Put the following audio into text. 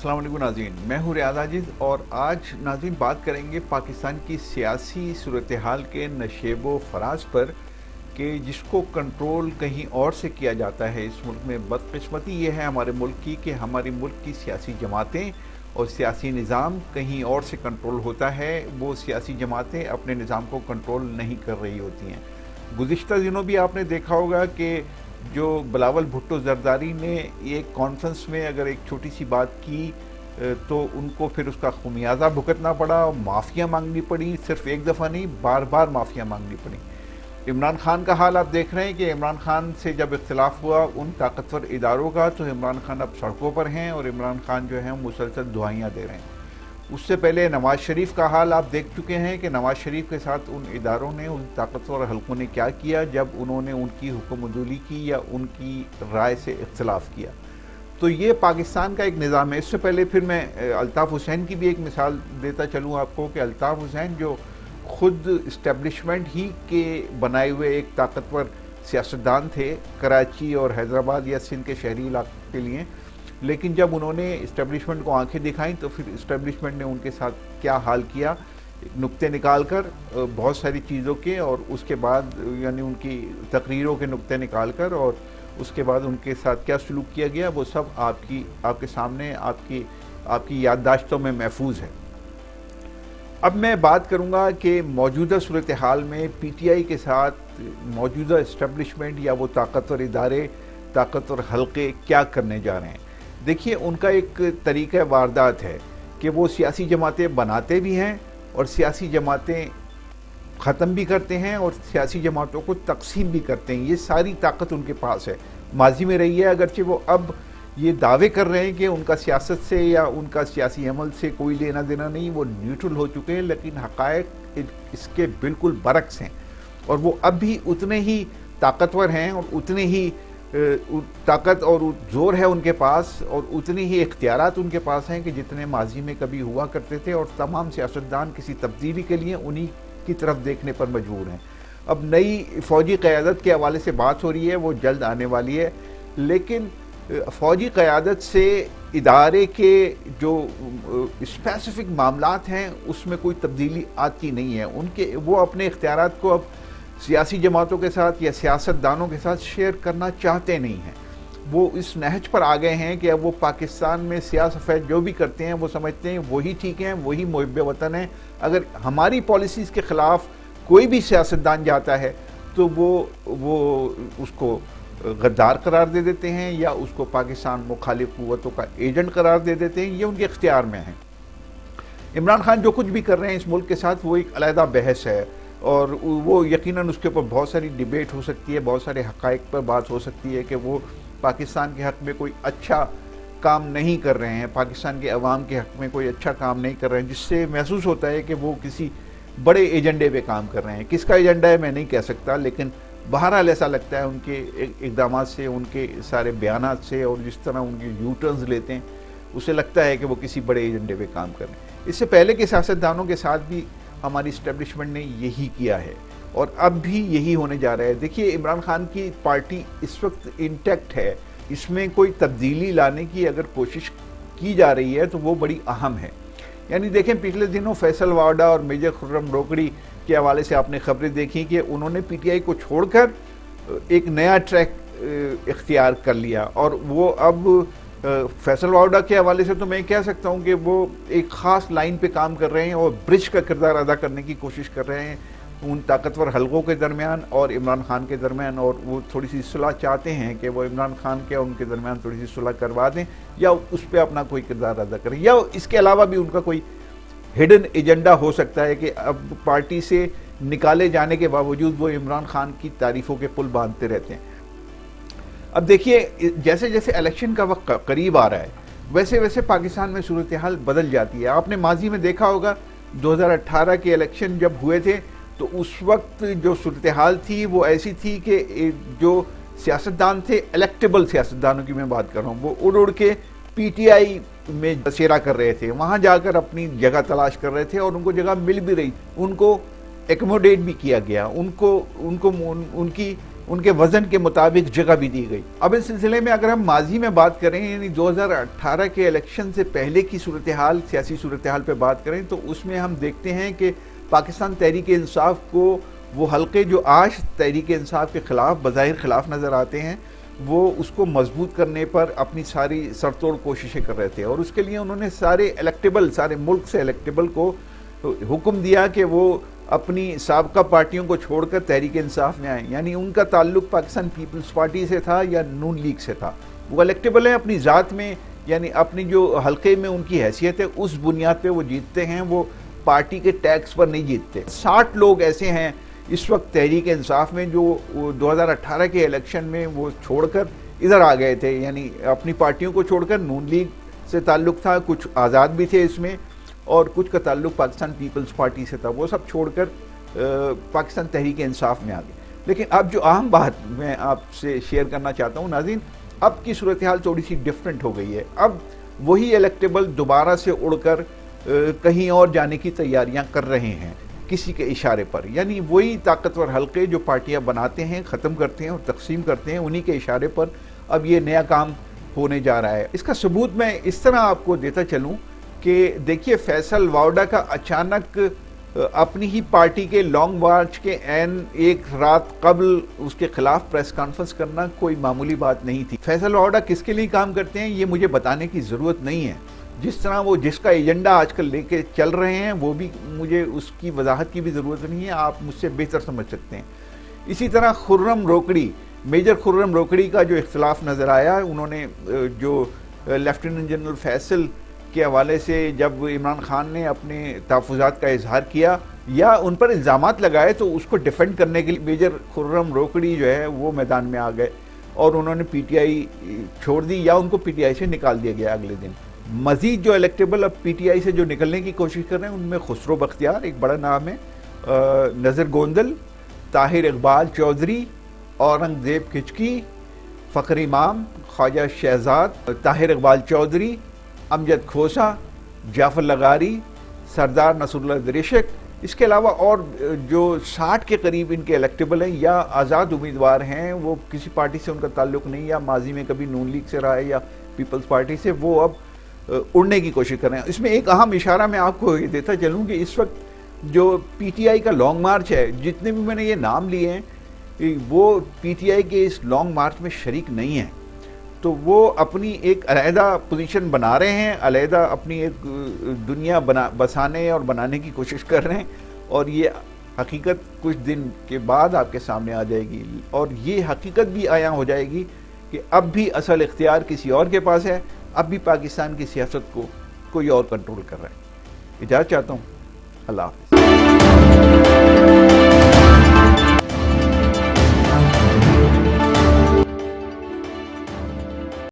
अस्सलाम वालेकुम नाज़रीन, मैं हूँ रियाद आजिज़ और आज नाज़रीन बात करेंगे पाकिस्तान की सियासी सूरत हाल के नशेब व फराज पर कि जिसको कंट्रोल कहीं और से किया जाता है इस मुल्क में। बदकिस्मती ये है हमारे मुल्क की कि हमारे मुल्क की सियासी जमातें और सियासी निज़ाम कहीं और से कंट्रोल होता है। वो सियासी जमातें अपने निज़ाम को कंट्रोल नहीं कर रही होती हैं। गुज़िश्ता दिनों भी आपने देखा होगा कि जो बिलावल भुट्टो ज़रदारी ने एक कॉन्फ्रेंस में अगर एक छोटी सी बात की तो उनको फिर उसका खुमियाजा भुगतना पड़ा, माफ़ियाँ मांगनी पड़ी, सिर्फ एक दफ़ा नहीं बार बार माफ़ियाँ मांगनी पड़ी। इमरान खान का हाल आप देख रहे हैं कि इमरान खान से जब इख्तिलाफ हुआ उन ताकतवर इदारों का, तो इमरान खान अब सड़कों पर हैं और इमरान खान जो है मुसलसल दुआइयाँ दे रहे हैं। उससे पहले नवाज़ शरीफ का हाल आप देख चुके हैं कि नवाज़ शरीफ के साथ उन इदारों ने, उन ताकतवर हलकों ने क्या किया जब उन्होंने उनकी हुक्मदुली की या उनकी राय से इख्तिलाफ किया। तो ये पाकिस्तान का एक निज़ाम है। इससे पहले फिर मैं अल्ताफ़ हुसैन की भी एक मिसाल देता चलूँ आपको कि अल्ताफ़ हुसैन जो खुद इस्टेब्लिशमेंट ही के बनाए हुए एक ताकतवर सियासतदान थे कराची और हैदराबाद या सिंध के शहरी इलाके के लिए, लेकिन जब उन्होंने इस्टेब्लिशमेंट को आंखें दिखाई तो फिर इस्टेब्लिशमेंट ने उनके साथ क्या हाल किया, नुक्ते निकाल कर बहुत सारी चीज़ों के, और उसके बाद यानी उनकी तकरीरों के नुक्ते निकाल कर और उसके बाद उनके साथ क्या सलूक किया गया, वो सब आपके सामने आपकी याददाश्तों में महफूज है। अब मैं बात करूंगा कि मौजूदा सूरत हाल में पीटीआई के साथ मौजूदा इस्टेब्लिशमेंट या वो ताकतवर इदारे, ताकतवर हलके क्या करने जा रहे हैं। देखिए, उनका एक तरीक़ा वारदात है कि वो सियासी जमातें बनाते भी हैं और सियासी जमातें ख़त्म भी करते हैं और सियासी जमातों को तकसीम भी करते हैं। ये सारी ताकत उनके पास है, माजी में रही है। अगरचे वो अब ये दावे कर रहे हैं कि उनका सियासत से या उनका सियासी अमल से कोई लेना देना नहीं, वो न्यूट्रल हो चुके हैं, लेकिन हक़ाइक़ इसके बिल्कुल बरक्स हैं। और वो अब भी उतने ही ताकतवर हैं और उतने ही ताकत और ज़ोर है उनके पास और उतनी ही इख्तियारात उनके पास हैं कि जितने माजी में कभी हुआ करते थे। और तमाम सियासतदान किसी तब्दीली के लिए उन्हीं की तरफ देखने पर मजबूर हैं। अब नई फ़ौजी क़यादत के हवाले से बात हो रही है, वो जल्द आने वाली है, लेकिन फ़ौजी क़यादत से इदारे के जो स्पेसिफ़िक मामलात हैं उसमें कोई तब्दीली आती नहीं है। वो अपने इख्तियारात को अब सियासी जमातों के साथ या सियासतदानों के साथ शेयर करना चाहते नहीं हैं। वो इस नहज पर आ गए हैं कि अब वो पाकिस्तान में सियासत जो भी करते हैं वो समझते हैं वही ठीक हैं, वही मुहिब्बे वतन हैं। अगर हमारी पॉलिसीज़ के ख़िलाफ़ कोई भी सियासतदान जाता है तो वो उसको गद्दार करार दे देते हैं या उसको पाकिस्तान मुखालिफ क़ुव्वतों का एजेंट करार दे देते हैं। ये उनके इख्तियार में है। इमरान खान जो कुछ भी कर रहे हैं इस मुल्क के साथ वो एक अलहदा बहस है और वो यकीनन उसके ऊपर बहुत सारी डिबेट हो सकती है, बहुत सारे हक़ाइक़ पर बात हो सकती है कि वो पाकिस्तान के हक़ में कोई अच्छा काम नहीं कर रहे हैं, पाकिस्तान के अवाम के हक़ में कोई अच्छा काम नहीं कर रहे हैं, जिससे महसूस होता है कि वो किसी बड़े एजेंडे पे काम कर रहे हैं। किसका एजेंडा है मैं नहीं कह सकता, लेकिन बहरहाल ऐसा लगता है उनके इक़दामात से, उनके सारे बयानात से और जिस तरह उनके यू टर्न्स लेते हैं उसे लगता है कि वो किसी बड़े एजेंडे पे काम कर रहे हैं। इससे पहले के सियासतदानों के साथ भी हमारी इस्टेब्लिशमेंट ने यही किया है और अब भी यही होने जा रहा है। देखिए, इमरान खान की पार्टी इस वक्त इंटैक्ट है, इसमें कोई तब्दीली लाने की अगर कोशिश की जा रही है तो वो बड़ी अहम है। यानी देखें, पिछले दिनों फैसल वाडा और मेजर खुर्रम रोकड़ी के हवाले से आपने खबरें देखी कि उन्होंने पीटीआई को छोड़कर एक नया ट्रैक इख्तियार कर लिया और वो अब फैसल वाडा के हवाले से तो मैं कह सकता हूँ कि वो एक ख़ास लाइन पे काम कर रहे हैं और ब्रिज का किरदार अदा करने की कोशिश कर रहे हैं उन ताकतवर हलकों के दरमियान और इमरान खान के दरमियान। और वो थोड़ी सी सुलह चाहते हैं कि वो इमरान खान के और उनके दरमियान थोड़ी सी सुलह करवा दें या उस पर अपना कोई किरदार अदा करें, या इसके अलावा भी उनका कोई हिडन एजेंडा हो सकता है कि अब पार्टी से निकाले जाने के बावजूद वो इमरान खान की तारीफ़ों के पुल बांधते रहते हैं। अब देखिए, जैसे जैसे इलेक्शन का वक्त करीब आ रहा है वैसे वैसे पाकिस्तान में सूरत हाल बदल जाती है। आपने माजी में देखा होगा 2018 के इलेक्शन जब हुए थे तो उस वक्त जो सूरत हाल थी वो ऐसी थी कि जो सियासतदान थे, इलेक्टेबल सियासतदानों की मैं बात कर रहा हूँ, वो उड़ उड़ के पीटीआई में बसेरा कर रहे थे, वहाँ जाकर अपनी जगह तलाश कर रहे थे और उनको जगह मिल भी रही, उनको एकोमोडेट भी किया गया, ان کے وزن کے مطابق جگہ بھی دی گئی۔ اب اس سلسلے میں اگر ہم ماضی میں بات کریں، یعنی 2018 کے الیکشن سے پہلے کی صورتحال، سیاسی صورتحال پہ بات کریں، تو اس میں ہم دیکھتے ہیں کہ پاکستان تحریک انصاف کو وہ حلقے جو آج تحریک انصاف کے خلاف بظاہر خلاف نظر آتے ہیں، وہ اس کو مضبوط کرنے پر اپنی ساری سرتوڑ کوششیں کر رہے تھے، اور اس کے لیے انہوں نے سارے ملک سے الیکٹیبل کو حکم دیا کہ وہ اپنی سابقہ پارٹیوں کو چھوڑ کر تحریک انصاف میں آئیں، یعنی ان کا تعلق پاکستان پیپلز پارٹی سے تھا یا نون لیگ سے تھا۔ وہ الیکٹیبل ہیں اپنی ذات میں، یعنی اپنی جو حلقے میں ان کی حیثیت ہے اس بنیاد پہ وہ جیتتے ہیں، وہ پارٹی کے ٹیکس پر نہیں جیتتے۔ 60 لوگ ایسے ہیں اس وقت تحریک انصاف میں جو 2018 کے الیکشن میں وہ چھوڑ کر ادھر آ گئے تھے، یعنی اپنی پارٹیوں کو چھوڑ کر نون لیگ سے تعلق تھا، کچھ آزاد بھی تھے اس میں، اور کچھ کا تعلق پاکستان پیپلز پارٹی سے تھا، وہ سب چھوڑ کر پاکستان تحریک انصاف میں آ گئے۔ لیکن اب جو اہم بات میں آپ سے شیئر کرنا چاہتا ہوں ناظرین، اب کی صورتحال تھوڑی سی ڈیفرنٹ ہو گئی ہے۔ اب وہی الیکٹیبل دوبارہ سے اڑ کر کہیں اور جانے کی تیاریاں کر رہے ہیں کسی کے اشارے پر، یعنی وہی طاقتور حلقے جو پارٹیاں بناتے ہیں، ختم کرتے ہیں اور تقسیم کرتے ہیں، انہی کے اشارے پر اب یہ نیا کام ہونے جا رہا ہے۔ اس کا ثبوت میں اس طرح آپ کو دیتا چلوں کہ دیکھیے فیصل واوڈا کا اچانک اپنی ہی پارٹی کے لانگ مارچ کے عین ایک رات قبل اس کے خلاف پریس کانفرنس کرنا کوئی معمولی بات نہیں تھی۔ فیصل واوڈا کس کے لیے کام کرتے ہیں یہ مجھے بتانے کی ضرورت نہیں ہے، جس طرح وہ جس کا ایجنڈا آج کل لے کے چل رہے ہیں وہ بھی مجھے اس کی وضاحت کی بھی ضرورت نہیں ہے، آپ مجھ سے بہتر سمجھ سکتے ہیں۔ اسی طرح خرم روکڑی، میجر خرم روکڑی کا جو اختلاف نظر آیا، انہوں نے جو لیفٹیننٹ جنرل فیصل کے حوالے سے جب عمران خان نے اپنے تحفظات کا اظہار کیا یا ان پر الزامات لگائے تو اس کو ڈیفینڈ کرنے کے لیے میجر خرم روکڑی جو ہے وہ میدان میں آ گئے اور انہوں نے پی ٹی آئی چھوڑ دی یا ان کو پی ٹی آئی سے نکال دیا گیا اگلے دن۔ مزید جو الیکٹیبل اب پی ٹی آئی سے جو نکلنے کی کوشش کر رہے ہیں ان میں خسرو بختیار ایک بڑا نام ہے، نذر گوندل، طاہر اقبال چودھری، اورنگزیب کھچکی، فخر امام، خواجہ شہزاد، طاہر اقبال چودھری، امجد کھوسا، جعفر لغاری، سردار نصر اللہ دریشک، اس کے علاوہ اور جو 60 کے قریب ان کے الیکٹیبل ہیں یا آزاد امیدوار ہیں، وہ کسی پارٹی سے ان کا تعلق نہیں یا ماضی میں کبھی نون لیگ سے رہا ہے یا پیپلز پارٹی سے، وہ اب اڑنے کی کوشش کر رہے ہیں۔ اس میں ایک اہم اشارہ میں آپ کو یہ دیتا چلوں کہ اس وقت جو پی ٹی آئی کا لانگ مارچ ہے، جتنے بھی میں نے یہ نام لیے ہیں وہ پی ٹی آئی کے اس لانگ مارچ میں شریک نہیں ہیں، تو وہ اپنی ایک علیحدہ پوزیشن بنا رہے ہیں، علیحدہ اپنی ایک دنیا بسانے اور بنانے کی کوشش کر رہے ہیں، اور یہ حقیقت کچھ دن کے بعد آپ کے سامنے آ جائے گی، اور یہ حقیقت بھی عیاں ہو جائے گی کہ اب بھی اصل اختیار کسی اور کے پاس ہے، اب بھی پاکستان کی سیاست کو کوئی اور کنٹرول کر رہا ہے۔ اجازت چاہتا ہوں، اللہ حافظ۔